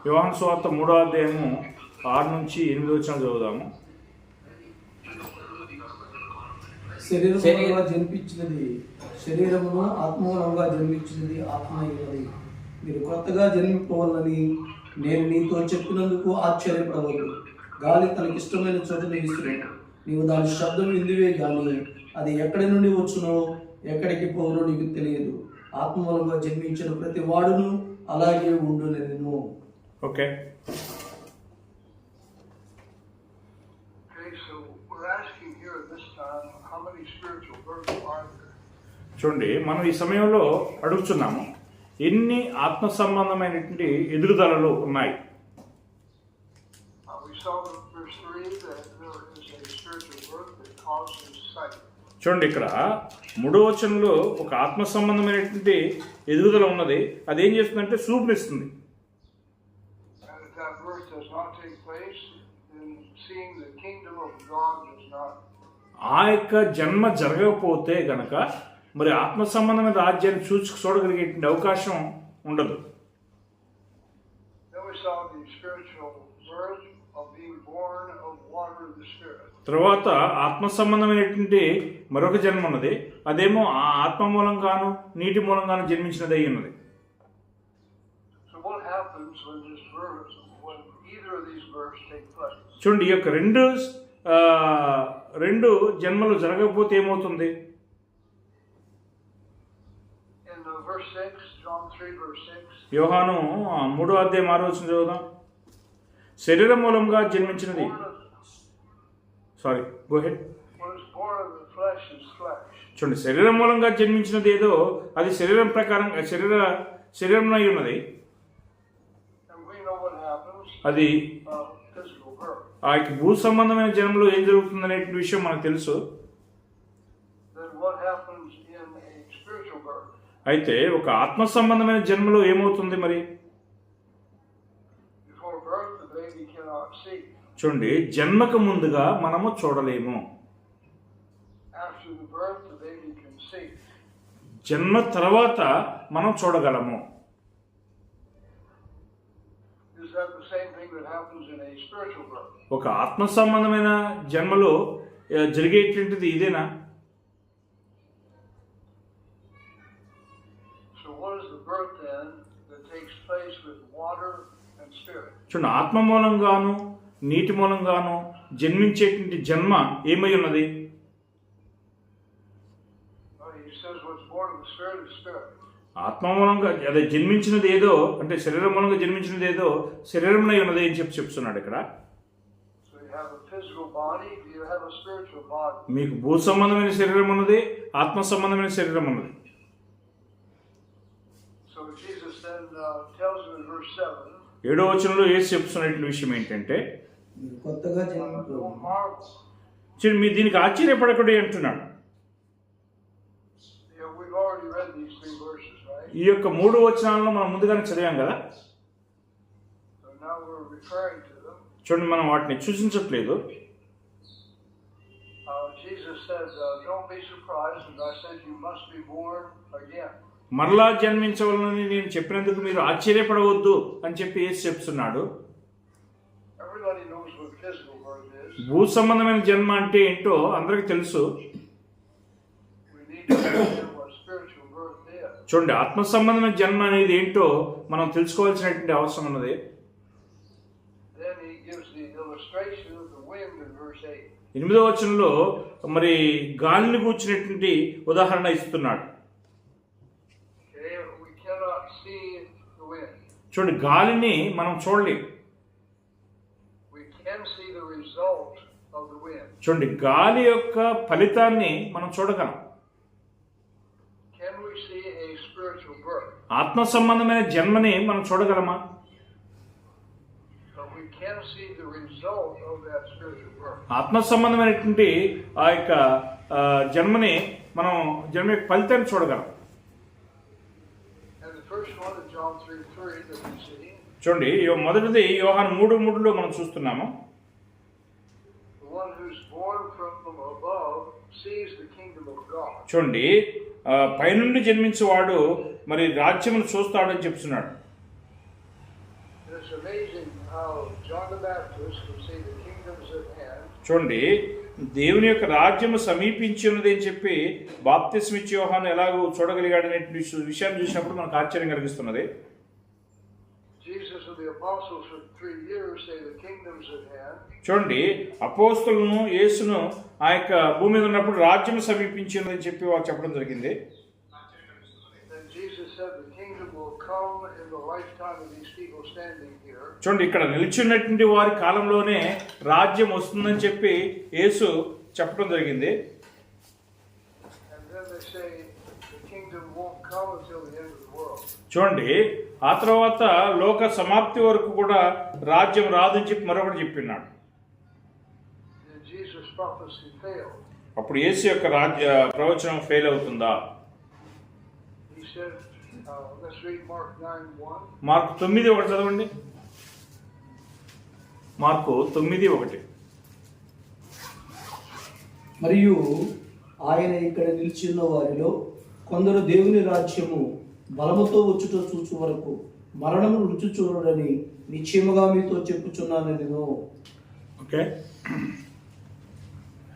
యోహాను సువార్త 3వ అధ్యాయము 6 నుంచి 8 వచనాలు చదువుదాము. శరీరముగా జన్మించినది శరీరమును, ఆత్మూలంగా జన్మించినది ఆత్మ అయినది. మీరు కొత్తగా జన్మింపవాలని నేను నీతో చెప్పినందుకు ఆశ్చర్యపడవద్దు. గాలి తనకిష్టమైన చోట నిలుస్తున్నాడు. నీవు దాని శబ్దం విందువే కానీ అది ఎక్కడి నుండి వచ్చునో ఎక్కడికి పోనో నీకు తెలియదు. ఆత్మూలంగా జన్మించిన ప్రతి వాడును అలాగే ఉండునేను. ఓకే, చూడండి, మనం ఈ సమయంలో అడుగుతున్నాము, ఎన్ని ఆత్మ సంబంధమైనటువంటి ఎదుగుదలలు ఉన్నాయి? చూడండి, ఇక్కడ 3వ వచనంలో ఒక ఆత్మ సంబంధమైనటువంటి ఎదుగుదల ఉన్నది. అదేం చేస్తుందంటే చూపునిస్తుంది. ఆ యొక్క జన్మ జరగకపోతే గనక మరి ఆత్మ సంబంధమైన రాజ్యాన్ని చూడగలిగేటువంటి అవకాశం ఉండదు. తర్వాత ఆత్మ సంబంధమైనటువంటి మరొక జన్మ ఉన్నది. అదేమో ఆ ఆత్మ మూలంగాను నీటి మూలంగాను జన్మించినది అయి ఉన్నది. చూడండి, ఈ యొక్క రెండు జన్మలు జరగకపోతే ఏమవుతుంది? యోహాను 3వ అధ్యాయం 6వ వచనం చదువుదాం. శరీరం మూలంగా జన్మించినది, చూడండి, శరీరం మూలంగా జన్మించినది ఏదో అది శరీరం ప్రకారంగా శరీరం అయి ఉన్నది. అది ఆ భూ సంబంధమైన జన్మలో ఏం జరుగుతుందనే విషయం మనకు తెలుసు. అయితే ఒక ఆత్మ సంబంధమైన జన్మలో ఏమవుతుంది మరి? చూడండి, జన్మకు ముందుగా మనము చూడలేము. జన్మ తర్వాత మనం చూడగలము. ఒక ఆత్మ సంబంధమైన జన్మలో జరిగేటువంటిది ఇదేనా? చూడండి, ఆత్మ మూలంగాను నీటి మూలంగాను జన్మించేటువంటి జన్మ ఏమై ఉన్నది? ఆత్మ మూలంగా అదే జన్మించినది ఏదో, అంటే శరీరం మూలంగా జన్మించినది ఏదో శరీరంలో ఉన్నది అని చెప్తున్నాడు ఇక్కడ. మీకు భూ సంబంధమైన శరీరం ఉన్నది, ఆత్మ సంబంధమైన శరీరం ఉన్నది. 7వ వచనంలో యేసు చెప్తున్నటువంటి విషయం ఏంటంటే, మీరు దీనికి ఆశ్చర్యపడకూడదు అంటున్నాడు. ఈ యొక్క 3 వచనాలను మనం ముందుగానే చదివాం కదా. చూడండి, మనం వాటిని సూచించట్లేదు. మరలా జన్మించవాలని నేను చెప్పినందుకు మీరు ఆశ్చర్యపడవద్దు అని చెప్పి యేసు చెప్తున్నాడు. భూ సంబంధమైన జన్మ అంటే ఏంటో అందరికి తెలుసు. చూడండి, ఆత్మ సంబంధమైన జన్మ అనేది ఏంటో మనం తెలుసుకోవాల్సినటువంటి అవసరం ఉన్నది. 8వ వచనంలో మరి గాలిని కూర్చున్నటువంటి ఉదాహరణ ఇస్తున్నాడు. చూడండి, గాలిని మనం చూడలేం. చూడండి, గాలి యొక్క ఫలితాన్ని మనం చూడగలం. ఆత్మ సంబంధమైన జన్మని మనం చూడగలమా? ఆత్మ సంబంధమైనటువంటి ఆ యొక్క జన్మని మనం జన్మ యొక్క ఫలితాన్ని చూడగలం. చూడండి, మొదటిది యోహాను 3:3లో మనం చూస్తున్నాము. చూడండి, పైనుండి జన్మించేవాడు మరి రాజ్యమును చూస్తాడని చెప్తున్నాడు. it's amazing how John the Baptist would say the kingdom's at hand. చూడండి, దేవుని యొక్క రాజ్యము సమీపించి ఉన్నది అని చెప్పి బాప్తిస్మిచ్చి యోహాను ఎలాగో చూడగలిగాడనే విషయాన్ని చూసినప్పుడు మనకు ఆశ్చర్యం కలిగిస్తున్నది. Jesus and the apostles for 3 years say the kingdom's at hand. చూడండి, అపోస్తలును యేసును ఆ యొక్క భూమి మీద ఉన్నప్పుడు రాజ్యం సమీపించి ఉన్నది అని చెప్పి వాళ్ళు చెప్పడం జరిగింది. And Jesus said the kingdom will come in the lifetime of these people standing here. చూడండి, ఇక్కడ నిలిచినటువంటి వారి కాలంలోనే రాజ్యం వస్తుందని చెప్పి యేసు చెప్పడం జరిగింది. And then they say the kingdom won't come until the end of the world. చూడండి, ఆ తర్వాత లోక సమాప్తి వరకు కూడా రాజ్యం రాదని చెప్పి మరొకటి చెప్పినాడు. Did Jesus' prophecy fail? అప్పుడు యేసు యొక్క ప్రవచనం ఫెయిల్ అవుతుందా? He said, let's read Mark 9:1. Mark 9:1 చదవండి. మార్కు 9:1. మరియు ఆయన ఇక్కడ నిలిచిన వారిలో కొందరు దేవుని రాజ్యము బలముతో వచ్చుట చూచు వరకు మరణము రుచి చూడడని నిశ్చయముగా మీతో చెప్పుచున్నాను నేను. Okay,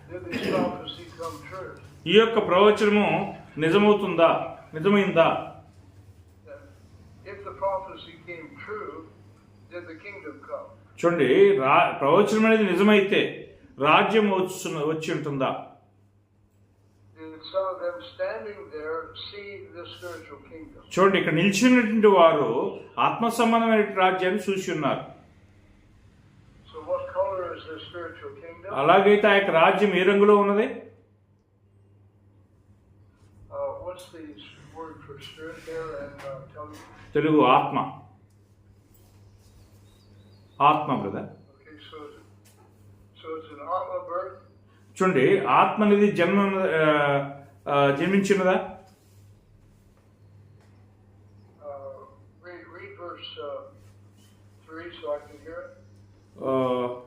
Did this prophecy come true? ఈ యొక్క ప్రవచనము నిజమైందా? If the prophecy came true, did the kingdom come? చూడండి, ప్రవచనం అనేది నిజమైతే రాజ్యం వచ్చి ఉంటుందా? Did some of them standing there see the spiritual kingdom? చూడండి, ఇక్కడ నిలిచినటువంటి వారు ఆత్మ సంబంధమైన రాజ్యాన్ని చూసి ఉన్నారు. So what color is the spiritual kingdom? అలాగైతే ఆ యొక్క రాజ్యం ఏ రంగులో ఉన్నది? What's the word for spirit there? And tell me. Telugu ఆత్మ brother. Okay, so it's an atma birth. చూడండి, ఆత్మ అనేది జన్మించినదా? Read verse 3 so I can hear it.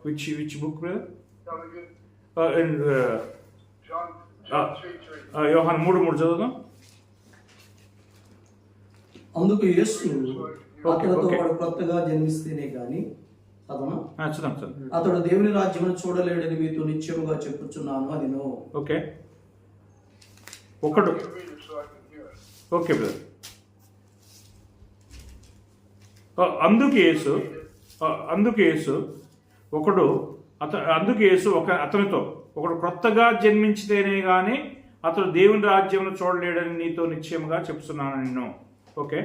Which book brother? Tell me good. John 3:3. యోహాను 3:3 చదువుదాం. అందుకు యేసు అతనితో వాడు కొత్తగా జన్మిస్తేనే గాని చదువు. అతడు దేవుని రాజ్యమును చూడలేడని మీతో నిశ్చయముగా చెప్పుచున్నాను అని. ఓకే, ఒకడు. Read it so I can hear it. Okay brother. అందుకు యేసు అతనితో ఒకడు కొత్తగా జన్మించితేనే గాని అతడు దేవుని రాజ్యమును చూడలేడని నీతో నిశ్చయముగా చెప్తున్నాను నిన్ను. Okay,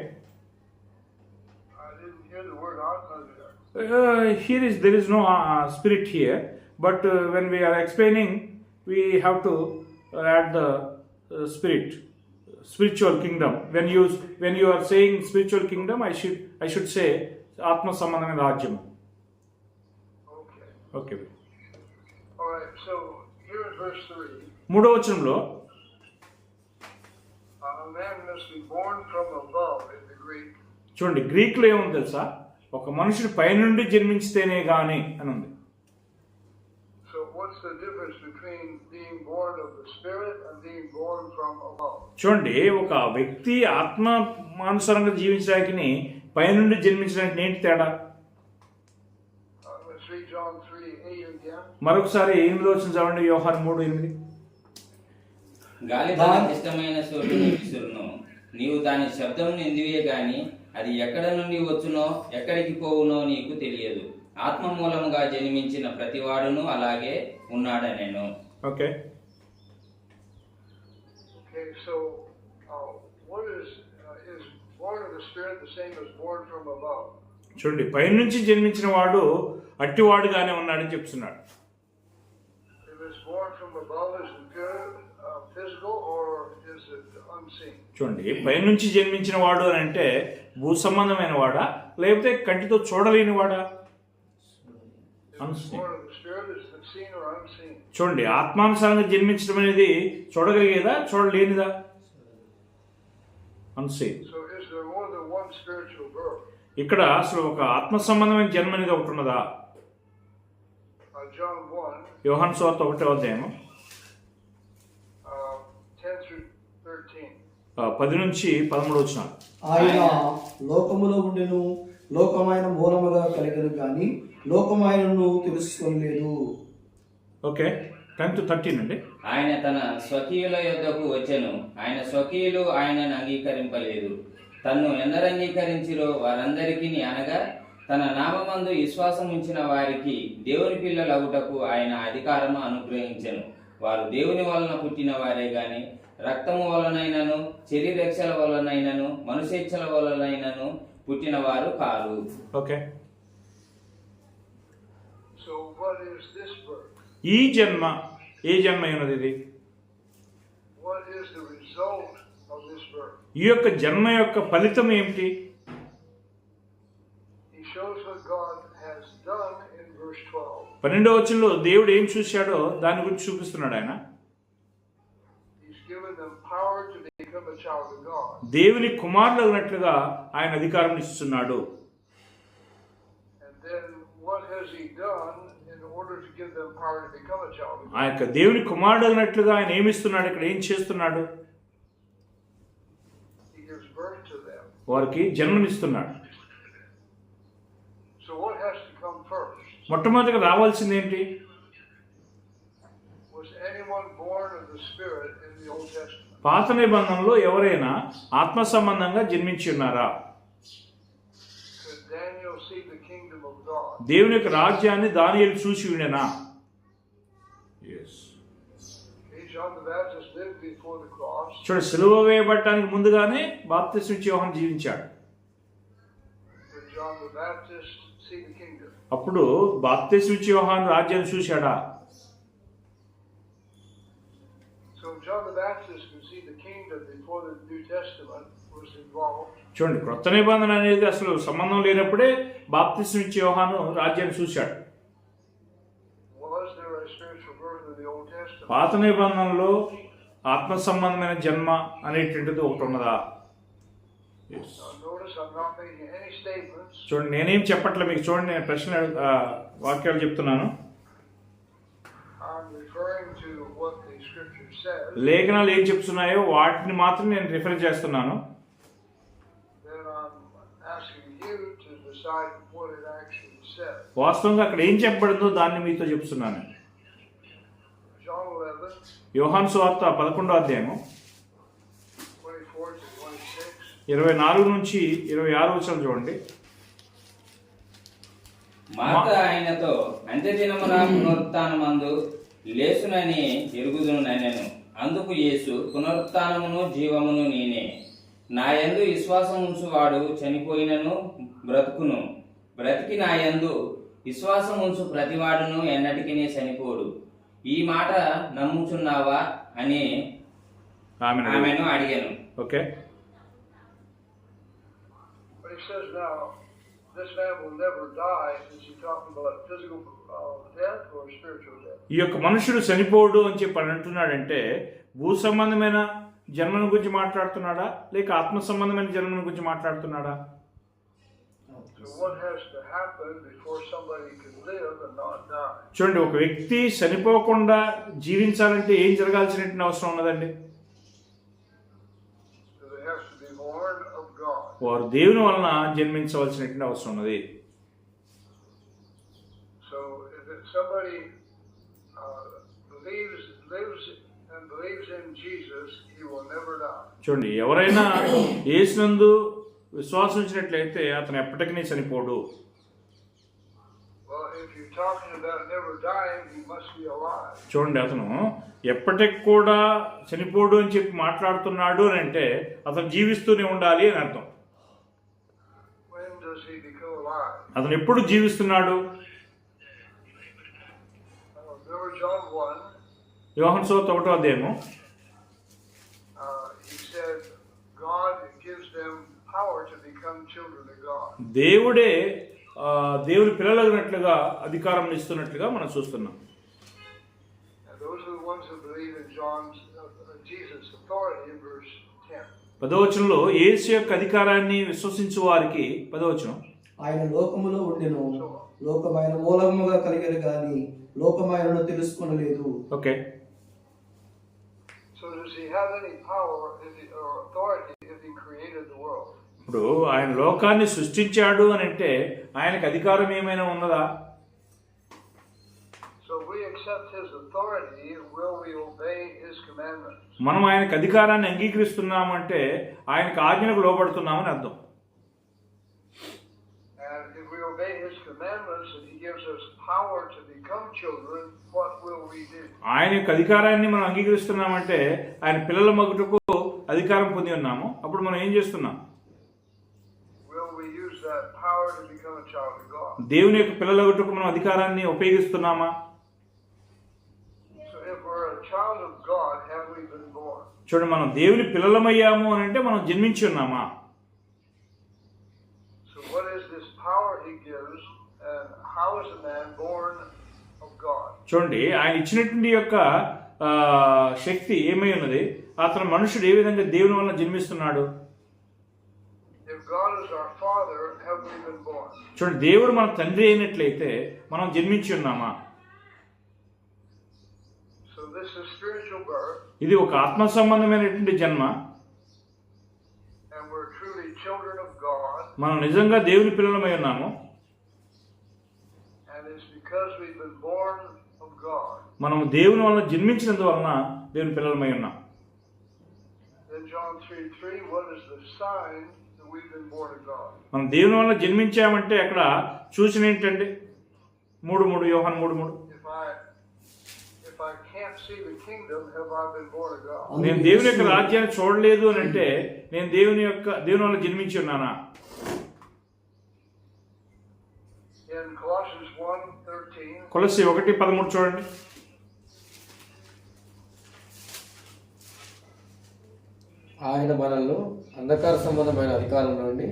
I didn't hear the word atma there. there is no spirit here, but when we are explaining we have to add the spiritual kingdom. When you are saying spiritual kingdom, I should say atma sambandhamaina rajyam. Okay. Okay. All right. So here in verse 3, మూడవ వచనంలో a man must be born from above in the Greek. చూడండి, గ్రీక్లో ఏముంది తెలుసా? ఒక మనుషుడు పైనుండి జన్మించితేనే గాని అని ఉంది. So what's the difference between being born of the Spirit and being born from above? చూడండి, ఒక వ్యక్తి ఆత్మానుసారంగా జీవించడానికి పైనుండి జన్మించడానికి ఏంటి తేడా? Let's read John 3:8 again. మరొకసారి 8వ వచనం చదవండి. యోహాను 3:8. గాలి తనకి ఇష్టమైన చోటును విసురును, నీవు దాని శబ్దం నిందివే గాని అది ఎక్కడ నుండి వచ్చునో ఎక్కడికి పోవునో నీకు తెలియదు. ఆత్మ మూలముగా జన్మించిన ప్రతివాడును అలాగే ఉన్నాడనెను. Okay, So what is born of the Spirit the same as born from above? చూడండి, పైనుంచి జన్మించిన వాడు అట్టివాడుగానే ఉన్నాడని చెప్తున్నాడు. If it's born from above, is it good, physical, or is it unseen? చూడండి, పైనుంచి జన్మించిన వాడు అని అంటే భూ సంబంధమైన వాడా లేకపోతే కంటితో చూడలేని వాడా? చూడండి, ఆత్మానుసారంగా జన్మించడం అనేది చూడగలిగేదా చూడలేనిదా? అన్సీన్. ఇక్కడ అసలు ఒక ఆత్మ సంబంధమైన జన్మ అనేది ఒకటి ఉన్నదా? యోహాను సువార్త 1వ అధ్యాయం 10 నుంచి 13 వచనాలు. ఆయన లోకములో ఉండెను, లోకమైన మూలముగా కలిగను కానీ లోకమైనను తెలుసుకోలేదు. ఓకే, 10-13 అండి. ఆయన తన స్వకీయుల యొద్దకు వచ్చెను, ఆయన స్వకీయులు ఆయనను అంగీకరింపలేదు. తన్ను ఎందరు అంగీకరించిరో వారందరికీ, అనగా తన నామమందు విశ్వాసం ఉంచిన వారికి దేవుని పిల్లలగుటకు ఆయన అధికారము అనుగ్రహించెను. వారు దేవుని వలన పుట్టిన వారే గాని రక్తము వలనైనను శరీరక్షల వలనైనను మనుషేచ్ఛల వలనైనను పుట్టిన వారు car. Okay, So what is this birth? ఈ జన్మ ఏ జన్మ అయినది ఇది? What is the result of this birth? ఈ యొక్క జన్మ యొక్క ఫలితం ఏమిటి? He shows what God has done in verse 12. 12వ వచనంలో దేవుడు ఏం చూశాడో దాని గురించి చూపిస్తున్నాడు ఆయన. He's given them power to become a child of God. దేవుని కుమారులు అన్నట్లుగా ఆయన అధికారం ఇస్తున్నాడు. And then what has he done in order to give them power to become a child of ఆ God? యొక్క దేవుని కుమారుడు అన్నట్లుగా ఆయన ఏమిస్తున్నాడు, ఇక్కడ ఏం చేస్తున్నాడు? He gives birth to them. వారికి జన్మనిస్తున్నాడు. So what has to come first? మొట్టమొదటిగా రావాల్సింది ఏంటి? Was anyone born of the Spirit in the Old Testament? పాత నిబంధనలో ఎవరైనా ఆత్మ సంబంధంగా జన్మించి ఉన్నారా? Could Daniel see the kingdom of God? దేవుని యొక్క రాజ్యాన్ని దానియేలు చూసి ఉండేనా? John the Baptist lived before the cross. చూడు, సిలువ వేయబడటానికి ముందుగానే బాప్తిస్మం ఇచ్చే యోహాను జీవించాడు. Did John the Baptist see the kingdom? అప్పుడు బాప్తిస్మం ఇచ్చే యోహాను రాజ్యాన్ని చూశాడా? So John the Baptist could see the kingdom before the New Testament was involved. చూడండి, క్రొత్త నిబంధన అనేది అసలు సంబంధం లేనప్పుడే బాప్తిస్మం ఇచ్చే యోహాను రాజ్యాన్ని చూశాడు. Was there a spiritual birth in the Old Testament? పాత నిబంధనలో ఆత్మ సంబంధమైన జన్మ అనేటువంటిది ఒకటి ఉన్నదా? Now notice I'm not making any statements. చూడండి, నేనేం చెప్పట్లే మీకు. చూడండి, నేను వాక్యాలు చెప్తున్నాను. I'm referring to what the scripture says. లేఖనాలు ఏం చెప్తున్నాయో వాటిని మాత్రం నేను రిఫర్ చేస్తున్నాను. Then I'm asking you to decide what it actually says. వాస్తవంగా అక్కడ ఏం చెప్పబడిందో దాన్ని మీతో చెప్తున్నాను. John 11, యోహాను సువార్త 11వ అధ్యాయము 24 to 26. 24 నుంచి 26 వచనం చూడండి. మార్త ఆయనతో, అంత్యదినమున పునరుత్థానమందు లేచునని ఎరుగుదుననెను. అందుకు యేసు, పునరుత్థానమును జీవమును నేనే. నా యందు విశ్వాసం ఉంచువాడు చనిపోయినను బ్రతుకును, బ్రతికి నా యందు విశ్వాసం ఉంచు ప్రతివాడును ఎన్నటికీ చనిపోడు. ఈ మాట నమ్ముచున్నావా అని ఆమెను అడిగాను. Okay, But he says now, this man will never die. Is he talking about physical death or spiritual death? ఈ యొక్క మనుషుడు చనిపోడు అని చెప్పి అంటున్నాడంటే భూ సంబంధమైన జన్మను గురించి మాట్లాడుతున్నాడా లేక ఆత్మ సంబంధమైన జన్మను గురించి మాట్లాడుతున్నాడా? So what has to happen before somebody can live and not die? చూడండి, ఒక వ్యక్తి చనిపోకుండా జీవించాలంటే ఏం జరగాల్సినటువంటి అవసరం ఉన్నదండి? So they have to be born of God. వారు దేవుని వలన జన్మించవలసినటువంటి అవసరం ఉన్నది. So if somebody believes in Jesus, he will never die. చూడండి, ఎవరైనా యేసునందు విశ్వాసం ఉంచినట్లయితే అతను ఎప్పటికీ చనిపోడు. Well, if you're talking about never dying, he must be alive. చూడండి, అతను ఎప్పటికి కూడా చనిపోడు అని చెప్పి మాట్లాడుతున్నాడు అని అంటే అతను జీవిస్తూనే ఉండాలి అని అర్థం. When does he become alive? అతను ఎప్పుడు జీవిస్తున్నాడు? Remember John 1, యోహాను సువార్త 1వ అధ్యాయము he said God gives them power to become children of God. దేవుడే దేవుని పిల్లలగినట్లుగా అధికారం ఇస్తున్నట్లుగా మనం చూస్తున్నాం. And those are the ones who believe in Jesus' authority in verse 10. 10వ వచనంలో యేసు యొక్క అధికారాన్ని విశ్వసించు వారికి 10వ వచనం, ఆయన లోకములో ఉండెను, లోకమైన మూలముగా కలిగను గాని లోకమైనను తెలుసుకొనలేదు. Okay, So does he have any power or authority if he created the world? ఇప్పుడు ఆయన లోకాన్ని సృష్టించాడు అని అంటే ఆయనకు అధికారం ఏమైనా ఉన్నదా? So we accept his authority, will we obey his commandments? మనం ఆయనకు అధికారాన్ని అంగీకరిస్తున్నామంటే ఆయనకు ఆజ్ఞలకు లోబడుతున్నామని అర్థం. And if we obey his commandments and he gives us power to become children, what will we do? ఆయన యొక్క అధికారాన్ని మనం అంగీకరిస్తున్నామంటే ఆయన పిల్లల మగుటకు అధికారం పొంది ఉన్నాము. అప్పుడు మనం ఏం చేస్తున్నాం? Will we use that power to become a child of God? దేవుని యొక్క పిల్లల మగుటకు మనం అధికారాన్ని ఉపయోగిస్తున్నామా? So if we're a child of God, have we been born? చూడండి, మనం దేవుని పిల్లలమయ్యాము అని అంటే మనం జన్మించి ఉన్నామా? So what is this power he gives, and how is a man born of God? చూడండి, ఆయన ఇచ్చినటువంటి యొక్క శక్తి ఏమై ఉన్నది? అతను మనుషుడు ఏ విధంగా దేవుని వలన జన్మిస్తున్నాడు? If God is our Father, have we been born? చూడండి, దేవుడు మన తండ్రి అయినట్లయితే మనం జన్మించి ఉన్నామా? So this is spiritual birth, ఇది ఒక ఆత్మ సంబంధమైనటువంటి జన్మ. and we're truly children of God, మనం నిజంగా దేవుని పిల్లలమై ఉన్నాము. and it's because we've been born of God. మనం దేవుని వలన జన్మించినందువలన దేవుని పిల్లలమై ఉన్నాం. Then John 3:3, what is the sign that we've been born of God? మనం దేవుని వలన జన్మించామంటే అక్కడ సూచన ఏంటంటే 3:3 యోహాను 3:3 If I can't see the kingdom, have I been born of God? నేను దేవుని యొక్క రాజ్యాన్ని చూడలేదు అని అంటే నేను దేవుని వల్ల జన్మించి ఉన్నానా? In Colossians 1:13, కొలస్సీ 1:13 చూడండి. ఆయన మనల్ని అంధకార సంబంధమైన అధికారం నుండి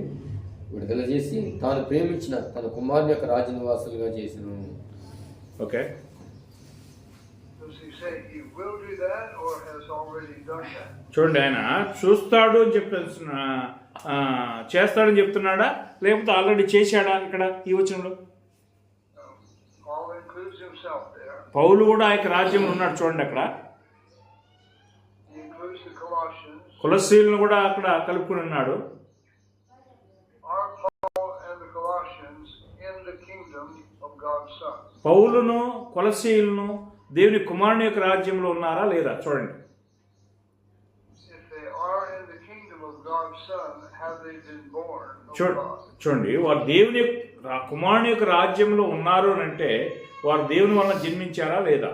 విడుదల చేసి తాను ప్రేమించిన తన కుమారుని యొక్క రాజ్య నివాసులుగా చేసిను. Okay, does he say he will do that or has already done that? చూడండి, ఆయన చూస్తాడు అని చేస్తాడని చెప్తున్నాడా, లేకపోతే ఆల్రెడీ చేశాడా? ఇక్కడ ఈ వచనంలో Paul includes himself there. పౌలు కూడా ఆ యొక్క రాజ్యంలో ఉన్నాడు. చూడండి, అక్కడ He includes the Colossians. కొలస్సీలను కూడా అక్కడ కలుపుకుని ఉన్నాడు. Are Paul and the Colossians in the kingdom of God's Son? పౌలును కొలస్సీలను దేవుని కుమారుని యొక్క రాజ్యంలో ఉన్నారా లేదా? చూడండి, If they are in the kingdom of God's Son, have they been born of God? చూడండి, వారు దేవుని కుమారుని యొక్క రాజ్యంలో ఉన్నారు అని అంటే వారు దేవుని వలన జన్మించారా లేదా?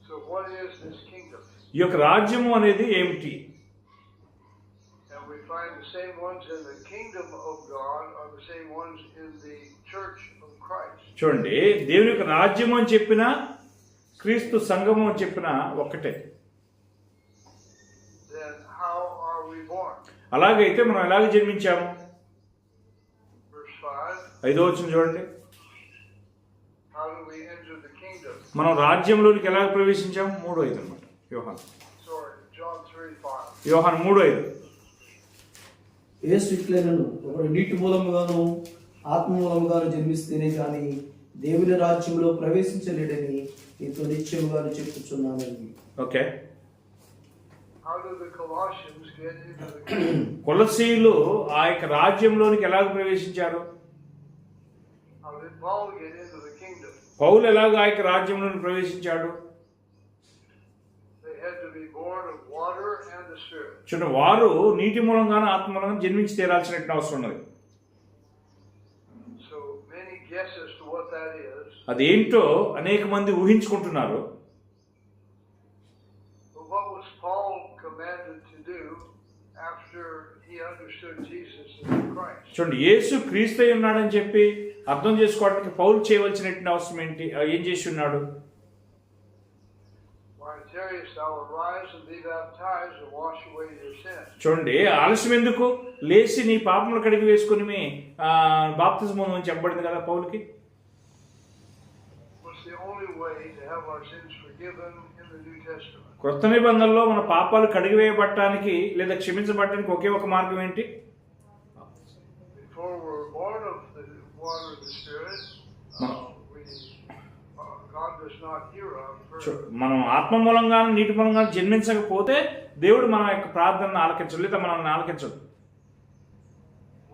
So what is this kingdom? ఈ యొక్క రాజ్యము అనేది ఏమిటి? And we find the same ones in the kingdom of God are the same ones in the church of Christ. చూడండి, దేవుని యొక్క రాజ్యము అని చెప్పినా క్రీస్తు సంఘము అని చెప్పినా ఒక్కటే. Then how are we born? అలాగైతే మనం ఎలాగ జన్మించాము? Verse 5, 5వ వచనం చూడండి. how do we enter the kingdom? మనం రాజ్యంలోనికి ఎలాగ ప్రవేశించాము? 3:5 అన్నమాట. యోహాను Sorry, John 3:5. 3:5. యేసు ఇట్లైనను ఒకడు నీటి మూలముగాను ఆత్మ మూలముగాను జన్మిస్తేనే కానీ దేవుని రాజ్యంలో ప్రవేశించలేడని నీతో నిశ్చయముగాను చెప్పుచున్నాను. Okay, How do the Colossians get into the kingdom? కొలస్సీలు ఆ యొక్క రాజ్యంలోనికి ఎలాగ ప్రవేశించారు? How did Paul get into the kingdom? పౌలు ఎలాగ ఆ యొక్క రాజ్యంలోనికి ప్రవేశించాడు? They had to be born of water and the Spirit. చూడండి, వారు నీటి మూలంగాను ఆత్మ మూలంగా జన్మించి తీరాల్సినట్టు అవసరం ఉన్నది. So many guess as to what that is. అదేంటో అనేక మంది ఊహించుకుంటున్నారు. But what was Paul commanded to do after he understood Jesus as Christ? చూడండి, యేసు క్రీస్తు అయి ఉన్నాడని చెప్పి అర్థం చేసుకోవడానికి పౌలు చేయవలసినటువంటి అవసరం ఏంటి? ఏం చేసి ఉన్నాడు? Why tarriest thou, arise and be baptized and wash away your sins? చూడండి, ఆలస్యం ఎందుకు? లేచి నీ పాపములు కడిగి వేసుకుని బాప్తిజం అని చెప్పబడింది కదా పౌలుకి. What's the only way to have our sins forgiven in the New Testament? క్రొత్త నిబంధనలో మన పాపాలు కడిగివేయబడటానికి లేదా క్షమించబడటానికి ఒకే ఒక మార్గం ఏంటి? Before we're born of the water of the Spirit, God does not hear our prayer. మనం ఆత్మ మూలంగా నీటి మూలంగా జన్మించకపోతే దేవుడు మన యొక్క ప్రార్థనను ఆలకించడు, లేదా మనల్ని ఆలకించడు.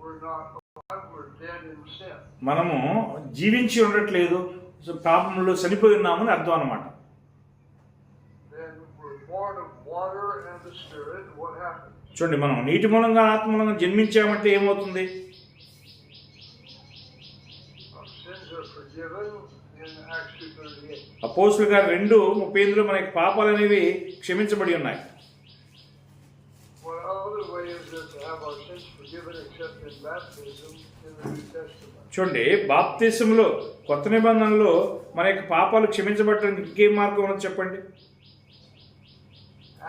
We're not alive, we're dead in sin. మనము జీవించి ఉండట్లేదు, పాపంలో చనిపోయి ఉన్నామని అర్థం అన్నమాట. Then we're born of water and the Spirit. What happens? చూడండి, మనం నీటి మూలంగా ఆత్మ మూలంగా జన్మించామంటే ఏమవుతుంది? Our sins are forgiven in Acts 2:38. అపోస్తుల గారు 2:38 మనకి పాపాలు అనేవి క్షమించబడి ఉన్నాయి. What other way is there to have our sins forgiven except in baptism in the New Testament? చూడండి, బాప్తిసంలో కొత్త నిబంధనలో మన యొక్క పాపాలు క్షమించబడటానికి ఇంకేం మార్గం ఉన్నది చెప్పండి?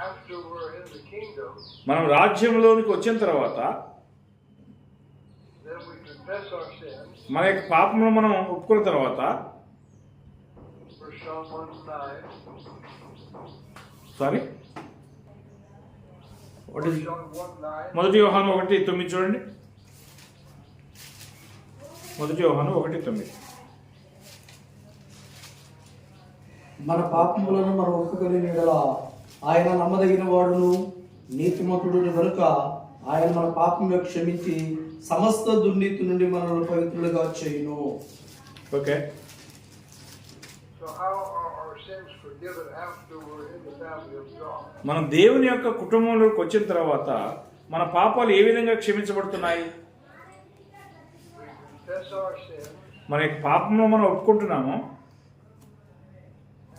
After we're in the kingdom, మనం రాజ్యంలోనికి వచ్చిన తర్వాత then we confess our sins. మన యొక్క పాపమును మనం ఒప్పుకున్న తర్వాత, First John 1:9. Sorry First John 1:9. మొదటి యోహాను 1:9 చూడండి. మొదటి యోహాను 1:9. మన పాపములను మనం ఒప్పుకొని నీడల ఆయన నమ్మదగిన వాడును నీతిమంతుడు కనుక ఆయన మన పాపములను క్షమించి సమస్త దుర్నీతి నుండి మనల్ని పవిత్రులుగా చేయును. Okay, So how are our sins forgiven after we're in the family of God? మనం దేవుని యొక్క కుటుంబంలోకి వచ్చిన తర్వాత మన పాపాలు ఏ విధంగా క్షమించబడుతున్నాయి? We confess our sins, మన యొక్క పాపంలో మనం ఒప్పుకుంటున్నాము,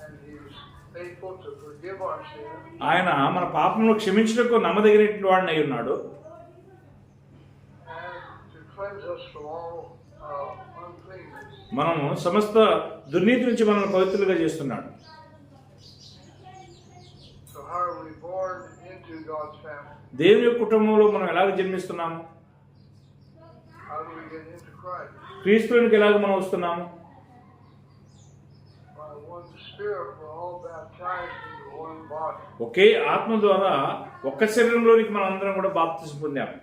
and He's faithful to forgive our sins ఆయన మన పాపంలో క్షమించడానికి నమ్మదగినటువంటి వాడిని అయి ఉన్నాడు, and to cleanse us from all uncleanness. మనము సమస్త దుర్నీతి నుంచి మనల్ని పవిత్రులుగా చేస్తున్నాడు. So how are we born into God's family? దేవుని యొక్క కుటుంబంలో మనం ఎలాగ జన్మిస్తున్నాము? How do we get into Christ? క్రీస్తునికి ఎలాగ మనం వస్తున్నాము? By one Spirit, we're all baptized into one body. ఒకే ఆత్మ ద్వారా ఒక్క శరీరంలోనికి మనం అందరం కూడా బాప్తిసం పొందాము.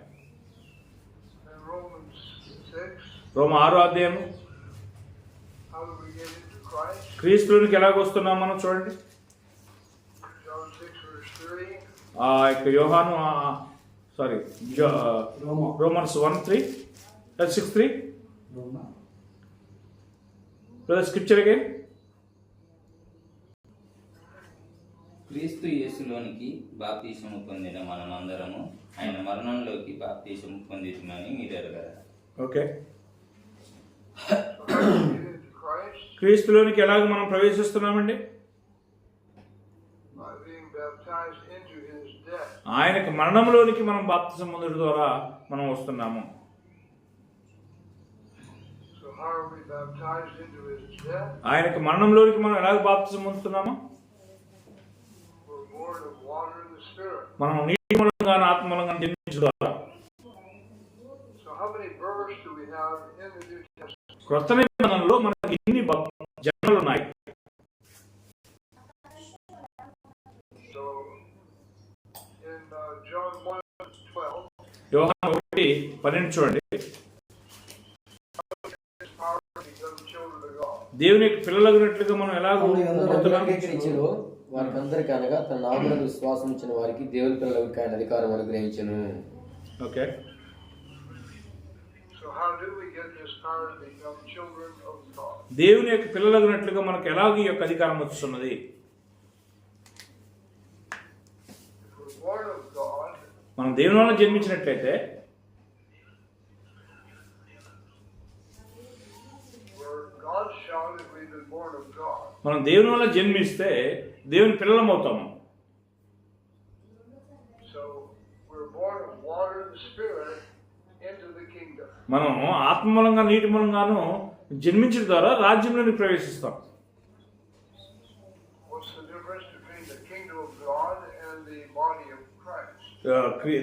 In Romans 6, రోమ 6వ అధ్యాయం, how do we get into Christ? క్రీస్తునికి ఎలాగ వస్తున్నాం మనం చూడండి. John 6:3. ఆ యొక్క యోహాను సారీ రోమన్స్ 1:6-3 స్క్రిప్చర్ అగైన్. క్రీస్తు యేసులోనికి బాప్తీసము పొందిన మనమందరము ఆయన మరణంలోకి బాప్తీసము పొందితమని మీరు ఎరగరా? Okay, So how do we get into Christ? క్రీస్తులోనికి ఎలాగ మనం ప్రవేశిస్తున్నామండి? By being baptized into His death. ఆయనకు మరణంలోనికి మనం బాప్తిసం పొందడం ద్వారా మనం వస్తున్నాము. So how are we baptized into His death? ఆయనకు మరణంలోనికి మనం ఎలాగ బాప్తిసం పొందుతున్నాము? We're born of water and the Spirit. మనం నీటి మూలంగా ఆత్మ మూలంగా జన్మించడం ద్వారా. So how many births do we have in the New Testament? క్రొత్త నిబంధనలో మనకి ఇన్ని జన్మలు ఉన్నాయి. So in John 1:12, యోహాను 1:12 చూడండి. it's power to become children of God. దేవుని యొక్క పిల్లలగినట్లుగా మనం ఎలాగో అంగీకరించను వారికి అందరికీ అనగా తన నామమున విశ్వాసం ఉంచిన వారికి దేవుని పిల్లలకి ఆయన అధికారం అనుగ్రహించను. Okay, So how do we get this power to become children of God? దేవుని యొక్క పిల్లలగినట్లుగా మనకు ఎలాగ ఈ యొక్క అధికారం వస్తున్నది? If we're born of God, మనం దేవుని వల్ల జన్మించినట్లయితే we're God's child if we've been born of God. మనం దేవుని వల్ల జన్మిస్తే దేవుని పిల్లలం అవుతాము. So we're born of water and the Spirit into the kingdom. మనం ఆత్మ మూలంగా నీటి మూలంగాను జన్మించడం ద్వారా రాజ్యంలోకి ప్రవేశిస్తాం. What's the difference between the kingdom of God and the body of Christ?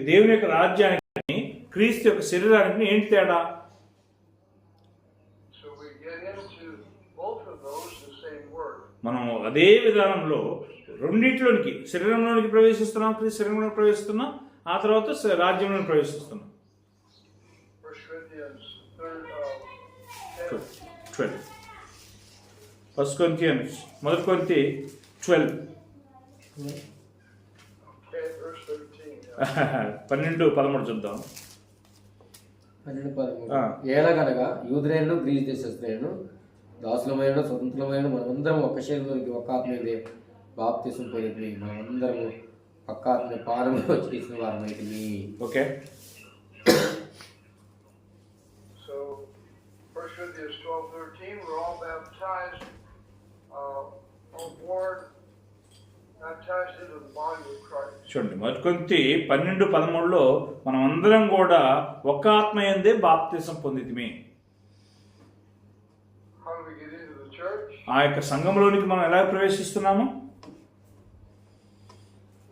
దేవుని యొక్క రాజ్యానికి క్రీస్తు యొక్క శరీరానికి ఏంటి తేడా? So we get into both of those the same word. మనం అదే విధానంలో రెండింటిలోనికి శరీరంలోనికి ప్రవేశిస్తున్నాం, క్రీస్తు శరీరంలోకి ప్రవేశిస్తున్నాం, ఆ తర్వాత రాజ్యంలోకి ప్రవేశిస్తున్నాం. 1 Corinthians 10. 12. 1 Corinthians 12. Okay, verse 13. Yeah. 12-13 చూద్దాం. 12-13 ఏలగనగా యూదులైనను గ్రీసు దేశస్థులైనను దాసులమైన స్వతంత్రమైన మనమందరం ఒక్క శరీరంలోకి ఒక్క ఆత్మీయుడే బాప్తిసం పొందితిమి, మనమందరము ఒక్క ఆత్మ పానంలో చేసిన వారమైతిమి. Okay, So, 1 Corinthians 12:13, we're all baptized on board, baptized into the body of Christ. చూడండి 1 Corinthians 12-13 మనం అందరం కూడా ఒక్క ఆత్మ యందే బాప్తిసం పొందితిమి. How do we get into the church? ఆ యొక్క సంఘంలోనికి మనం ఎలా ప్రవేశిస్తున్నాము?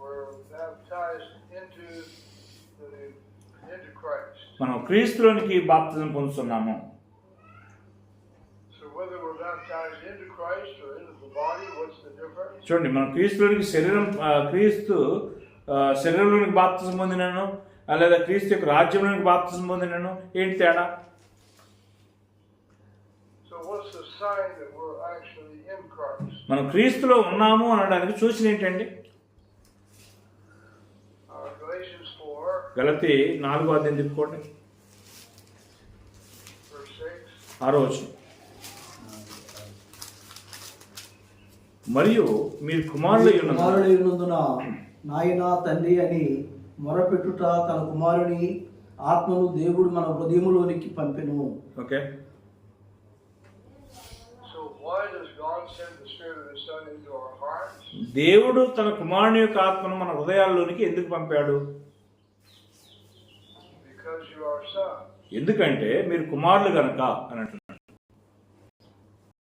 We're baptized into Christ. మనం క్రీస్తులోనికి బాప్తిజం పొందుతున్నాము. So whether we're baptized into Christ or into the body, what's the difference? చూడండి, మనం క్రీస్తులోనికి క్రీస్తు శరీరంలోనికి బాప్తిజం పొందినాను లేదా క్రీస్తు యొక్క రాజ్యంలోనికి బాప్తిజం పొందినాను, ఏంటి తేడా? So what's the sign that we're actually in Christ? మనం క్రీస్తులో ఉన్నాము అనడానికి సూచన ఏంటండి? Galatians 4, గలతీ 4వ తిప్పుకోండి, verse 6. 6వ వచనం. మరియు మీరు కుమారులై ఉన్నందున నాయన తండ్రి అని మొరపెట్టుట తన కుమారుని ఆత్మను దేవుడు మన హృదయములోనికి పంపెను. Okay, So why does God send the Spirit of His Son into our hearts? దేవుడు తన కుమారుని యొక్క ఆత్మను మన హృదయాల్లోనికి ఎందుకు పంపాడు? Because you are Son. ఎందుకంటే మీరు కుమారులు గనక అని అంటున్నాడు.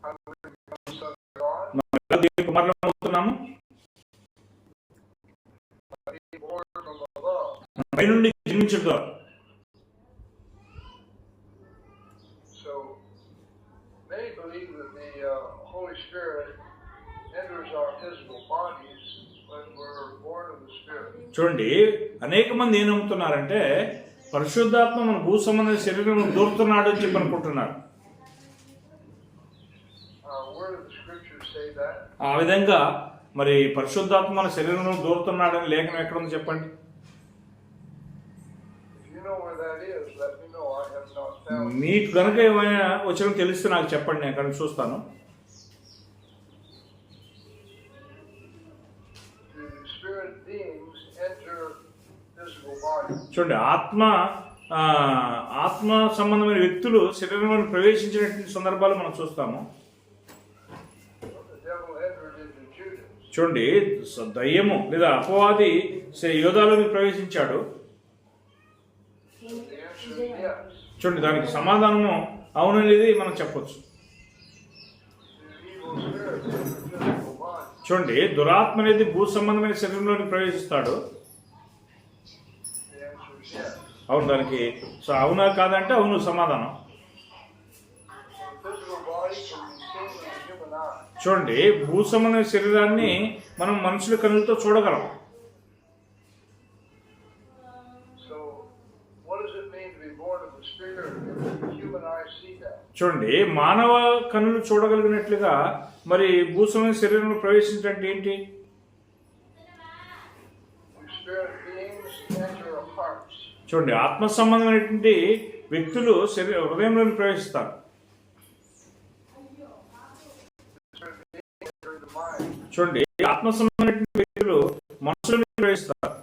How do we become the Son of God? మనం ఎలా దేవుని కుమారులు అవుతున్నాము? By being born from above. పై నుండి జన్మించడం. So many believe that the Holy Spirit enters our physical bodies when we're born of the Spirit. చూడండి, అనేక మంది ఏం నమ్ముతున్నారంటే పరిశుద్ధాత్మ మన భూ సంబంధ శరీరంలో దూరుతున్నాడు అని చెప్పి అనుకుంటున్నారు. Where do the scriptures say that? ఆ విధంగా మరి పరిశుద్ధాత్మ మన శరీరంలో దూరుతున్నాడని లేఖనం ఎక్కడ ఉంది చెప్పండి? If you know where that is, let me know. I have not found it. మీకు కనుక ఏమైనా వచ్చిన తెలిస్తే నాకు చెప్పండి, నేను కనుక చూస్తాను. Do the spirit beings enter physical bodies? చూడండి, ఆత్మ సంబంధమైన వ్యక్తులు శరీరంలో ప్రవేశించినటువంటి సందర్భాలు మనం చూస్తాము. The devil entered into Judas. చూడండి, దయ్యము లేదా అపవాది యోధాలోకి ప్రవేశించాడు. The answer is yes. చూడండి, దానికి సమాధానము అవుననేది మనం చెప్పొచ్చు. The evil spirits enter physical bodies. చూడండి, దురాత్మ అనేది భూ సంబంధమైన శరీరంలోకి ప్రవేశిస్తాడు. The answer is yes. అవును, దానికి అవునా కాదంటే అవును సమాధానం. The physical body can be seen with the human eye. చూడండి, భూ సంబంధమైన శరీరాన్ని మనం మనుషుల కన్నులతో చూడగలం. So, what does it mean to be born of the Spirit if the human eye see that? చూడండి, మానవ కన్నులు చూడగలిగినట్లుగా మరి భూ సంబంధమైన శరీరంలో ప్రవేశించడం ఏంటి? The spirit beings enter our hearts. చూడండి, ఆత్మ సంబంధమైనటువంటి వ్యక్తులు హృదయంలోకి ప్రవేశిస్తారు. Spirit beings enter the mind. చూడండి, ఆత్మ సంబంధమైనటువంటి వ్యక్తులు మనసులోకి ప్రవేశిస్తారు.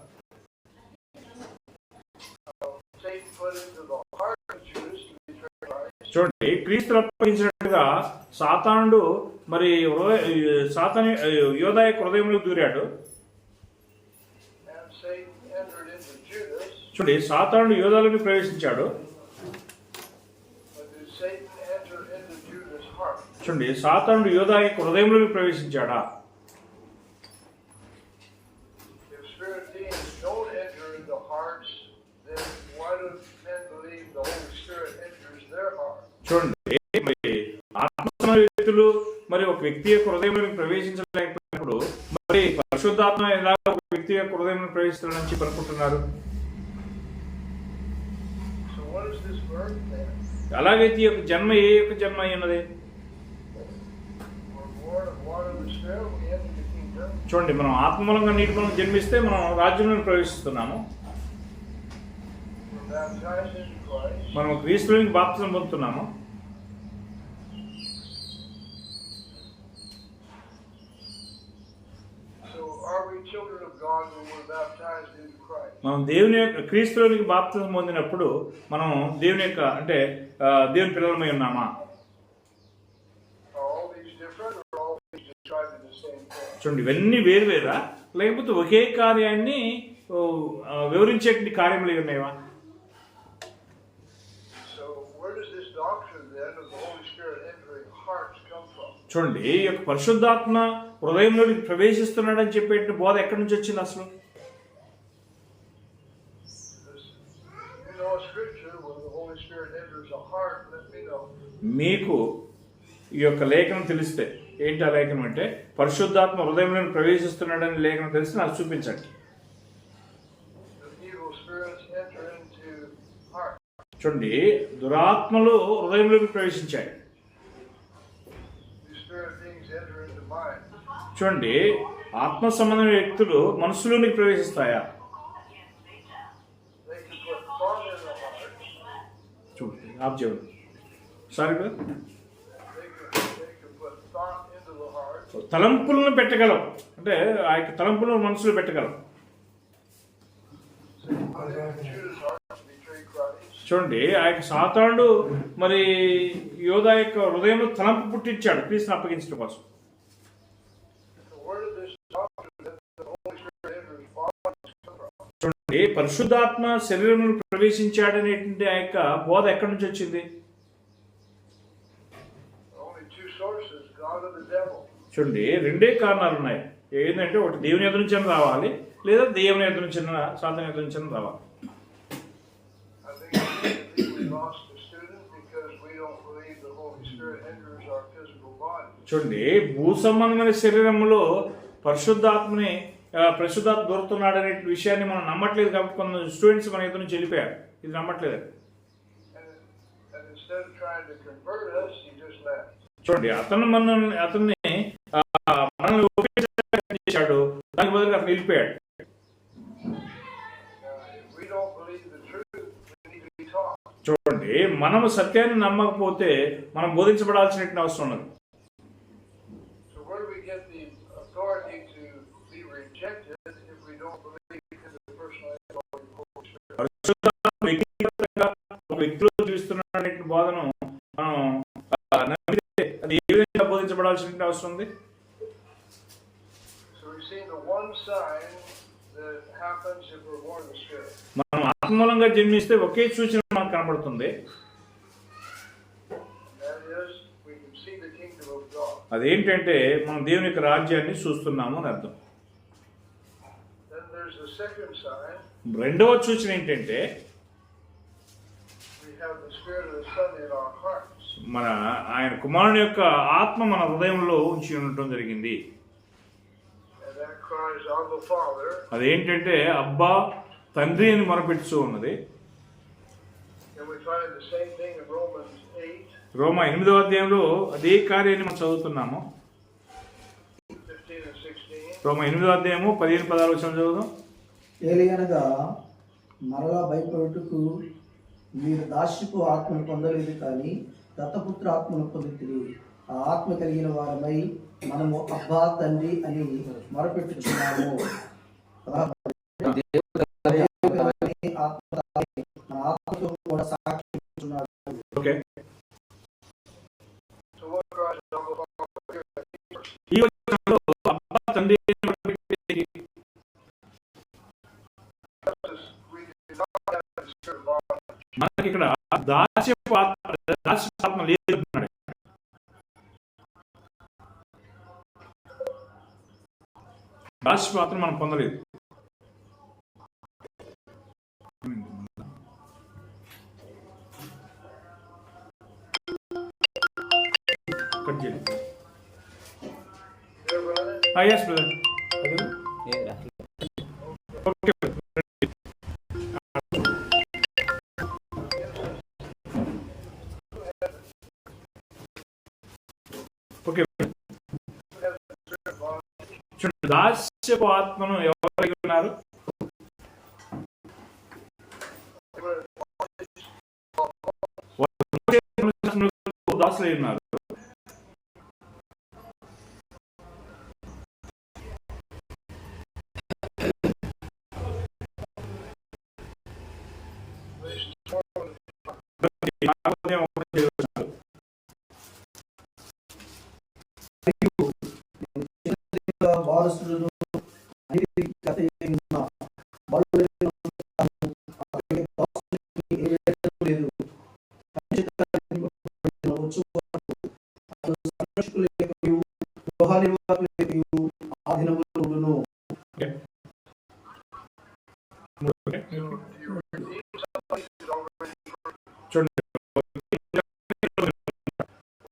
Satan put into the heart of Judas to betray Christ. చూడండి, క్రీస్తు అప్పగించినట్టుగా సాతానుడు మరి యోధా యొక్క హృదయంలో దూరాడు. And Satan entered into Judas. చూడండి, సాతానుడు యోధాలోకి ప్రవేశించాడు. But did Satan enter into Judas' heart? చూడండి, సాతానుడు యోధా యొక్క హృదయంలోకి ప్రవేశించాడా? If spirit beings don't enter into hearts, then why do men believe the Holy Spirit enters their heart? చూడండి, మరి ఆత్మ సంబంధ వ్యక్తులు మరి ఒక వ్యక్తి యొక్క హృదయంలోకి ప్రవేశించలేకపోయినప్పుడు మరి పరిశుద్ధాత్మ ఎలా ఒక వ్యక్తి యొక్క హృదయంలో ప్రవేశిస్తాడని చెప్పి అనుకుంటున్నారు. So what is this birth then? అలాగైతే ఈ యొక్క జన్మ ఏ యొక్క జన్మ అయి ఉన్నది? We're born of water and the Spirit, we enter the kingdom. చూడండి, మనం ఆత్మ మూలంగా నీటి మూలంగా జన్మిస్తే మనం రాజ్యంలో ప్రవేశిస్తున్నాము. We're baptized into Christ. మనం క్రీస్తులోనికి బాప్తిసం పొందుతున్నాము. So are we children of God when we're baptized into Christ? మనం దేవుని యొక్క క్రీస్తులోనికి బాప్తిసం పొందినప్పుడు మనం దేవుని యొక్క అంటే దేవుని పిల్లలమై ఉన్నామా? Are all these different or all these describing the same thing? చూడండి, ఇవన్నీ వేరువేరా లేకపోతే ఒకే కార్యాన్ని వివరించేటువంటి కార్యములు ఉన్నాయా? So where does this doctrine then of the Holy Spirit entering hearts come from? చూడండి, ఈ యొక్క పరిశుద్ధాత్మ హృదయంలోకి ప్రవేశిస్తున్నాడని చెప్పేటువంటి బోధ ఎక్కడి నుంచి వచ్చింది అసలు? You know a scripture where the Holy Spirit enters a heart, let me know. మీకు ఈ యొక్క లేఖనం తెలిస్తే, ఏంటి ఆ లేఖనం అంటే పరిశుద్ధాత్మ హృదయంలో ప్రవేశిస్తున్నాడని లేఖనం తెలిస్తే నాకు చూపించండి. The evil spirits enter into heart. చూడండి, దురాత్మలు హృదయంలోకి ప్రవేశించాయి. The spirit beings enter into mind. చూడండి, ఆత్మ సంబంధమైన వ్యక్తులు మనసులోనికి ప్రవేశిస్తాయా? They can put thought in the heart. చూడండి, observe. Sorry brother, They can put thought into the heart. తలంపులను పెట్టగలం, అంటే ఆ యొక్క తలంపులను మనసులో పెట్టగలం. So Judas' heart to betray Christ. చూడండి, ఆ యొక్క సాతానుడు మరి యోధా యొక్క హృదయంలో తలంపు పుట్టించాడు క్రీస్తుని అప్పగించడం కోసం. So where did this doctrine that the Holy Spirit enters bodies come from? చూడండి, పరిశుద్ధాత్మ శరీరంలో ప్రవేశించాడనేటువంటి ఆ యొక్క బోధ ఎక్కడి నుంచి వచ్చింది? Only two sources, God and the devil. చూడండి, రెండే కారణాలు ఉన్నాయి. ఏంటంటే ఒకటి దేవుని ఎదురు నుంచి రావాలి, లేదా దేవుని ఎదురు నుంచి సాతాను ఎదురు నుంచి రావాలి. I think we lost a student because we don't believe the Holy Spirit enters our physical body. చూడండి, భూ సంబంధమైన శరీరంలో పరిశుద్ధాత్మని పరిశుద్ధాత్మ దొరుకుతున్నాడు అనే విషయాన్ని మనం నమ్మట్లేదు కాబట్టి కొంత స్టూడెంట్స్ మన ఎదురు నుంచి వెళ్ళిపోయారు. ఇది నమ్మట్లేదు. And instead of trying to convert us, he just left. చూడండి, అతన్ని మనల్ని ఒప్పించడానికి చేశాడు, దానికి బదులుగా అతను వెళ్ళిపోయాడు. If we don't believe the truth, we need to be taught. చూడండి, మనము సత్యాన్ని నమ్మకపోతే మనం బోధించబడాల్సిన అవసరం ఉన్నది. So where do we get the authority to be rejected if we don't believe in the personality of the Holy Spirit? పరిశుద్ధాత్మ వ్యక్తిగతంగా ఒక వ్యక్తిలో జీవిస్తున్న బోధను మనం నమ్మితే అది ఏ విధంగా బోధించబడాల్సిన అవసరం ఉంది? So we've seen the one sign that happens if we're born of the Spirit. మనం ఆత్మూలంగా జన్మిస్తే ఒకే సూచన మనకు కనబడుతుంది. That is, we can see the kingdom of God. అదేంటంటే మనం దేవుని యొక్క రాజ్యాన్ని చూస్తున్నాము అని అర్థం. Then there's the second sign. రెండవ సూచన ఏంటంటే We have the Spirit of the Son in our hearts. మన ఆయన కుమారుని యొక్క ఆత్మ మన హృదయంలో ఉంచి ఉండటం జరిగింది. And that cries, Abba, Father. అదేంటంటే అబ్బా తండ్రి అని మొరపెడుతూ ఉన్నది. And we find the same thing in Romans 8, రోమా 8వ అధ్యాయంలో అదే కార్యాన్ని మనం చదువుతున్నాము. 15 and 16. రోమా 8వ అధ్యాయము 15-16 వచనం చదువుదాం. ఏలియనగా మరలా భయపడుటకు మీరు దాస్యపు ఆత్మను పొందలేదు కానీ దత్తపుత్ర ఆత్మను పొందితిరి. ఆ ఆత్మ కలిగిన వారమై మనము అబ్బా తండ్రి అని మొరపెట్టుచున్నాము. ఆత్మతో కూడా సాక్షి ఇచ్చుచున్నాడు. Okay, So what cries, Abba, Father? ఈ వచనంలో అబ్బా తండ్రి అని మొరపెట్టేది We do not have the Spirit of bondage. మనకి ఇక్కడ దాస్యపు ఆత్మ లేదు అంటున్నాడు. దాస్యపు ఆత్మ మనం పొందలేదు. కట్ చేయండి. There, brother. Yes brother. Okay, okay. దాస్యపు ఆత్మను ఎవరు కలిగి ఉన్నారు? దాసులై ఉన్నారు. వారసులను లేదు. ఆధీనములను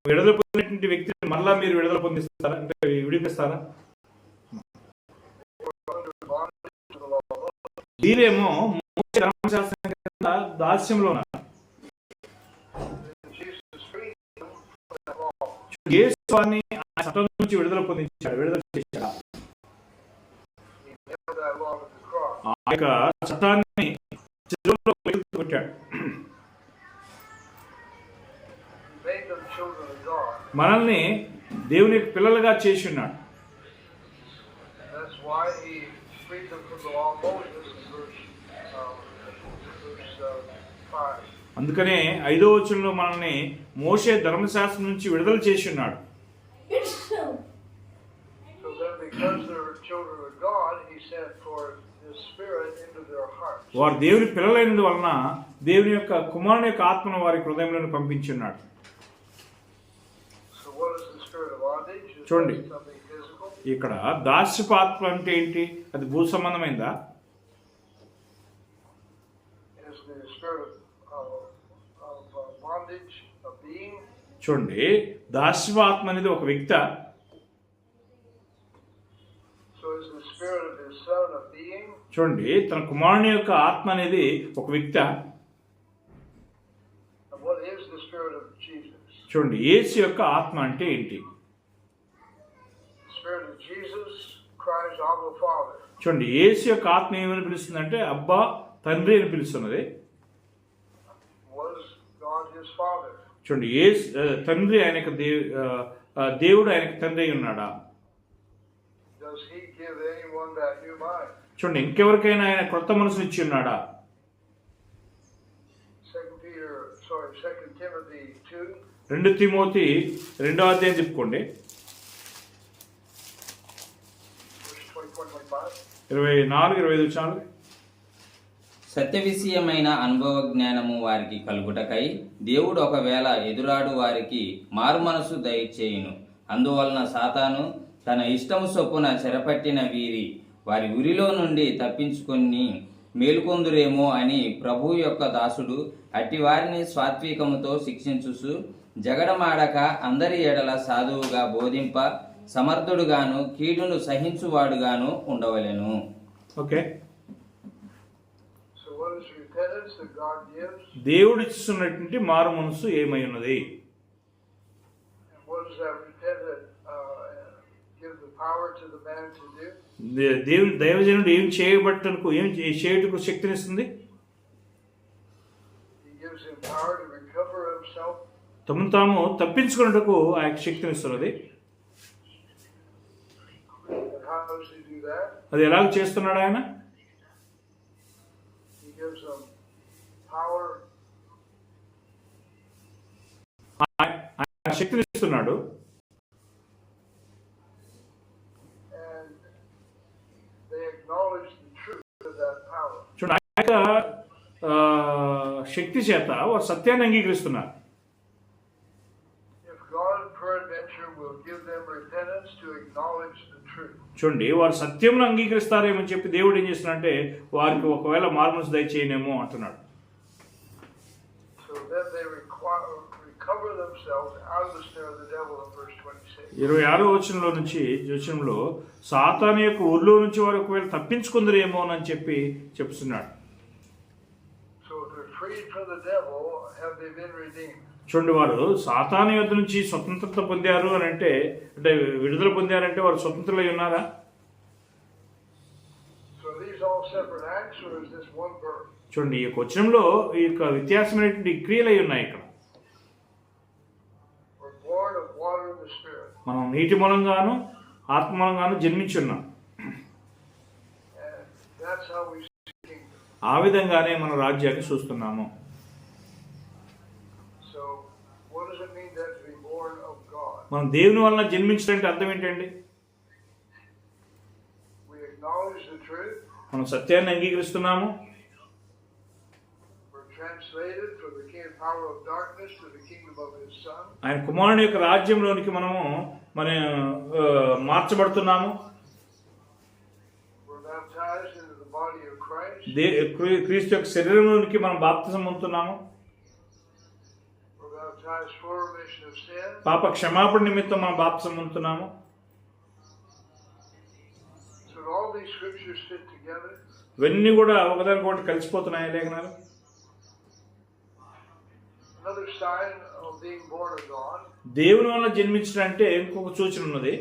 విడుదల పొందినటువంటి వ్యక్తిని మళ్ళా మీరు విడుదల పొందిస్తారా, అంటే విడిపిస్తారా? వీరేమో ధర్మశాస్త్రం కింద దాస్యంలో ఉన్నారు. యేసు వారిని ఆ చట్టం నుంచి విడుదల పొందించాడు, విడుదల చేశాడు. ఆ యొక్క చట్టాన్ని శిలువలో పెట్టాడు. మనల్ని దేవుని యొక్క పిల్లలుగా చేసి ఉన్నాడు. అందుకనే 5వ వచనంలో మనల్ని మోషే ధర్మశాస్త్రం నుంచి విడుదల చేసి ఉన్నాడు. వారు దేవుని పిల్లలైనందు వలన దేవుని యొక్క కుమారుని యొక్క ఆత్మను వారి హృదయంలో పంపించి ఉన్నాడు. చూడండి, ఇక్కడ దాస్యపు ఆత్మ అంటే ఏంటి? అది భూ సంబంధమైందా? చూడండి, దాస్యపు ఆత్మ అనేది ఒక వ్యక్తి. చూడండి, తన కుమారుని యొక్క ఆత్మ అనేది ఒక వ్యక్తి. చూడండి, యేసు యొక్క ఆత్మ అంటే ఏంటి? చూడండి, యేసు యొక్క ఆత్మ ఏమని పిలుస్తుంది అంటే అబ్బా తండ్రి అని పిలుస్తున్నది. చూడండి, యేసు తండ్రి ఆయనకు దేవుడు ఆయనకు తండ్రి అయి ఉన్నాడా? చూడండి, ఇంకెవరికైనా ఆయన కొత్త మనసుని ఇచ్చి ఉన్నాడా? 2 తిమోతి 2వ అధ్యాయం చెప్పుకోండి, 24-25 వచ్చాను. సత్య విషయమైన అనుభవ జ్ఞానము వారికి కలుగుటకై దేవుడు ఒకవేళ ఎదురాడు వారికి మారు మనసు దయచేయును. అందువలన సాతాను తన ఇష్టము చొప్పున చెరపట్టిన వారి ఉరిలో నుండి తప్పించుకొని మేలుకొందురేమో అని ప్రభు యొక్క దాసుడు అట్టి వారిని సాత్వికముతో శిక్షించుచు జగడమాడక అందరి ఎడల సాధువుగా బోధింప సమర్థుడుగాను కీడును సహించువాడుగాను ఉండవలెను. ఓకే, దేవుడు ఇస్తున్నటువంటి మారు మనసు ఏమై ఉన్నది? దేవుని దైవజనుడు ఏం చేయబట్టకు ఏం చేయుటకు శక్తినిస్తుంది? తమను తాము తప్పించుకున్నట్టుకు ఆ యొక్క శక్తినిస్తున్నది. అది ఎలాగ చేస్తున్నాడు ఆయన? ఆయన శక్తినిస్తున్నాడు. చూడండి, ఆ యొక్క శక్తి చేత వారు సత్యాన్ని అంగీకరిస్తున్నారు. చూడండి, వారు సత్యమును అంగీకరిస్తారేమని చెప్పి దేవుడు ఏం చేస్తున్నాడంటే వారికి ఒకవేళ మారుమనసు దయచేయనేమో అంటున్నాడు. 26వ వచనంలో నుంచి వచనంలో సాతాను యొక్క ఊర్లో నుంచి వారు ఒకవేళ తప్పించుకుందరేమో అని చెప్పి చెప్తున్నాడు. చూడండి, వారు సాతాను యొద్ద నుంచి స్వతంత్రత పొందారు అని అంటే విడుదల పొందారంటే వారు స్వతంత్రులై ఉన్నారా? answer is this one verse. చూడండి, ఈ యొక్క వచనంలో ఈ యొక్క వ్యత్యాసమైనటువంటి క్రియలు అయి ఉన్నాయి ఇక్కడ. We're born of water and the Spirit. మనం నీటి మూలంగాను ఆత్మ మూలంగాను జన్మించి ఉన్నాం. And that's how we see the kingdom. ఆ విధంగానే మనం రాజ్యాన్ని చూస్తున్నాము. So, what does it mean then to be born of God? మనం దేవుని వలన జన్మించడానికి అర్థం ఏంటండి? We acknowledge the truth. మనం సత్యాన్ని అంగీకరిస్తున్నాము. We're translated from the king power of darkness to the kingdom of his Son. ఆయన కుమారుని యొక్క రాజ్యంలోనికి మనము మార్చబడుతున్నాము. We're baptized into the body of Christ. క్రీస్తు యొక్క శరీరంలోనికి మనం బాప్తిసం పొందుతున్నాము. We're baptized for remission of sin. పాప క్షమాపణ నిమిత్తం మనం బాప్తిసం పొందుతున్నాము. So all these scriptures fit together. ఇవన్నీ కూడా ఒకదానికొకటి కలిసిపోతున్నాయి లేఖనాలు. Another sign of being born of God. దేవుని వల్ల జన్మించడం అంటే ఇంకొక సూచన ఉన్నది.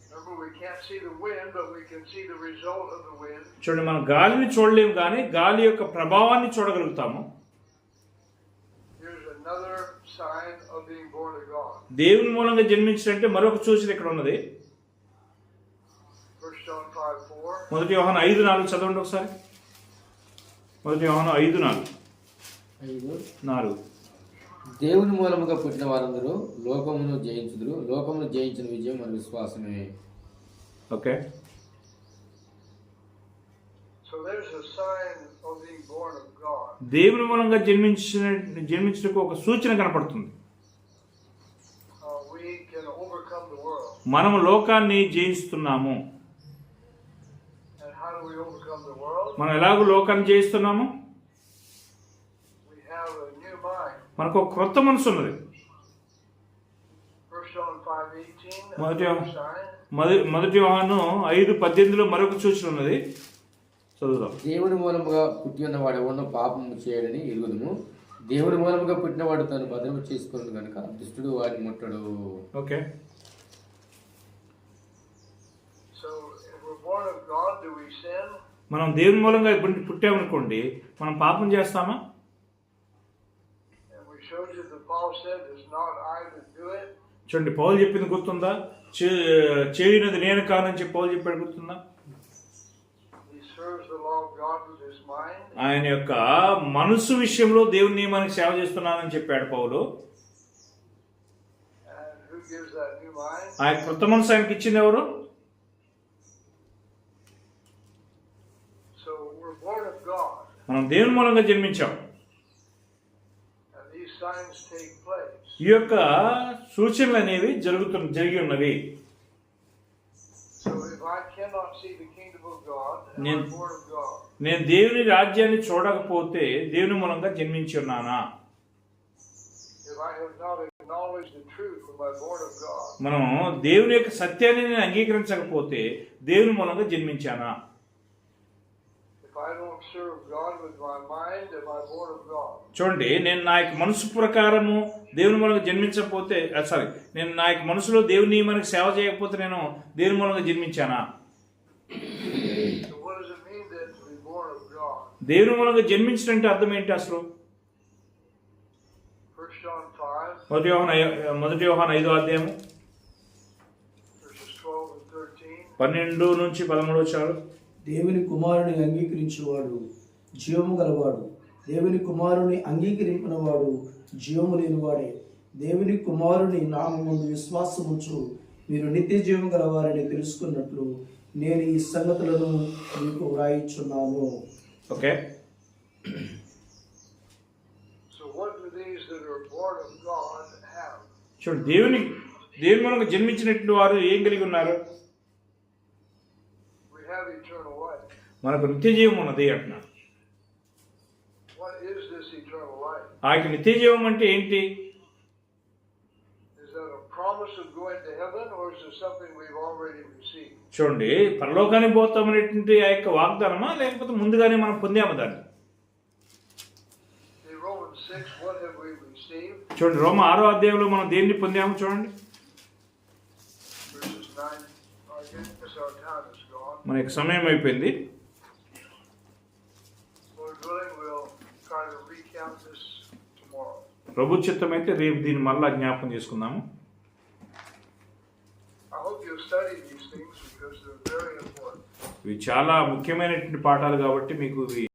Remember, we can't see the wind, but we can see the result of the wind. చూడండి, మనం గాలిని చూడలేము కానీ గాలి యొక్క ప్రభావాన్ని చూడగలుగుతాము. Here's another sign of being born of God. దేవుని మూలంగా జన్మించడం అంటే మరొక సూచన ఇక్కడ ఉన్నది. 1 John 5:4. మొదటి యోహాను 5:4 చదవండి ఒకసారి. మొదటి యోహాను 5:4. దేవుని మూలముగా పుట్టిన వారందరూ లోకమును జయించుదురు, లోకమును జయించిన విజయం మన విశ్వాసమే. Okay, So there's a sign of being born of God. దేవుని మూలంగా జన్మించడానికి ఒక సూచన కనపడుతుంది. We can overcome the world. మనము లోకాన్ని జయిస్తున్నాము. And how do we overcome the world? మనం ఎలాగో లోకాన్ని జయిస్తున్నాము? We have a new mind. మనకు ఒక క్రొత్త మనసు ఉన్నది. 1 John 5:18. మొదటి another sign. మొదటి యోహాను 5:18 మరొక సూచన ఉన్నది. చదువుదాం. దేవుని మూలముగా పుట్టి ఉన్నవాడు ఎవరినో పాపము చేయడని ఎరుగుదుము. దేవుని మూలముగా పుట్టినవాడు తను భద్రము చేసుకున్నాడు కనుక దుష్టుడు వాడిని ముట్టడు. Okay, So if we're born of God, do we sin? మనం దేవుని మూలంగా పుట్టామనుకోండి, మనం పాపం చేస్తామా? And we showed you that Paul said, "It's not I that do it." చూడండి, పౌలు చెప్పింది గుర్తుందా? చేయనది నేను కానని చెప్పి పౌలు చెప్పాడు, గుర్తుందా? He serves the law of God with his mind. ఆయన యొక్క మనసు విషయంలో దేవుని నియమానికి సేవ చేస్తున్నానని చెప్పాడు పౌలు. And who gives that new mind? ఆయన క్రొత్త మనసు ఆయనకి ఇచ్చింది ఎవరు? So we're born of God. మనం దేవుని మూలంగా జన్మించాం. And these signs take place. ఈ యొక్క సూచనలు అనేవి జరిగి ఉన్నవి. So if I cannot see the kingdom of God, am I born of God? నేను దేవుని రాజ్యాన్ని చూడకపోతే దేవుని మూలంగా జన్మించి ఉన్నానా? If I have not acknowledged the truth, am I born of God? మనం దేవుని యొక్క సత్యాన్ని నేను అంగీకరించకపోతే దేవుని మూలంగా జన్మించానా? If I don't serve God with my mind, am I born of God? చూడండి, నేను నా యొక్క మనసు ప్రకారము దేవుని మూలంగా జన్మించకపోతే నేను నా యొక్క మనసులో దేవుని నియమానికి సేవ చేయకపోతే నేను దేవుని మూలంగా జన్మించానా? So what does it mean then to be born of God? దేవుని మూలంగా జన్మించడంటే అర్థం ఏంటి అసలు? 1 John 5, మొదటి యోహాను 5:12 verses 12 and 13. 12 నుంచి 13 దేవుని కుమారుని అంగీకరించేవాడు జీవము గలవాడు, దేవుని కుమారుని అంగీకరించినవాడు జీవము లేనివాడే. దేవుని కుమారుని నామముందు విశ్వాసముంచు మీరు నిత్య జీవం గలవారని తెలుసుకున్నట్లు నేను ఈ సంగతులను మీకు వ్రాయిచున్నాను. Okay, So what do these that are born of God have? చూడండి, దేవుని మూలంగా జన్మించినట్లు వారు ఏం కలిగి ఉన్నారు? We have eternal life. మనకు నిత్య జీవం ఉన్నది అంటున్నారు. What is this eternal life? ఆ యొక్క నిత్య జీవం అంటే ఏంటి? Is that a promise of going to heaven, or is it something we've already received? చూడండి, పరలోకానికి పోతామనేటువంటి ఆ యొక్క వాగ్దానమా, లేకపోతే ముందుగానే మనం పొందాము దాన్ని? In Romans 6, what have we received? చూడండి, రోమ 6వ అధ్యాయంలో మనం దేన్ని పొందాము చూడండి. Verses 9. I guess our time is gone. మన యొక్క సమయం అయిపోయింది. willing, we'll try to recount this tomorrow. ప్రభు చిత్తమైతే రేపు దీన్ని మళ్ళా జ్ఞాపకం చేసుకుందాము. I hope you'll study these things because they're very important. ఇవి చాలా ముఖ్యమైనటువంటి పాఠాలు కాబట్టి మీకు ఇవి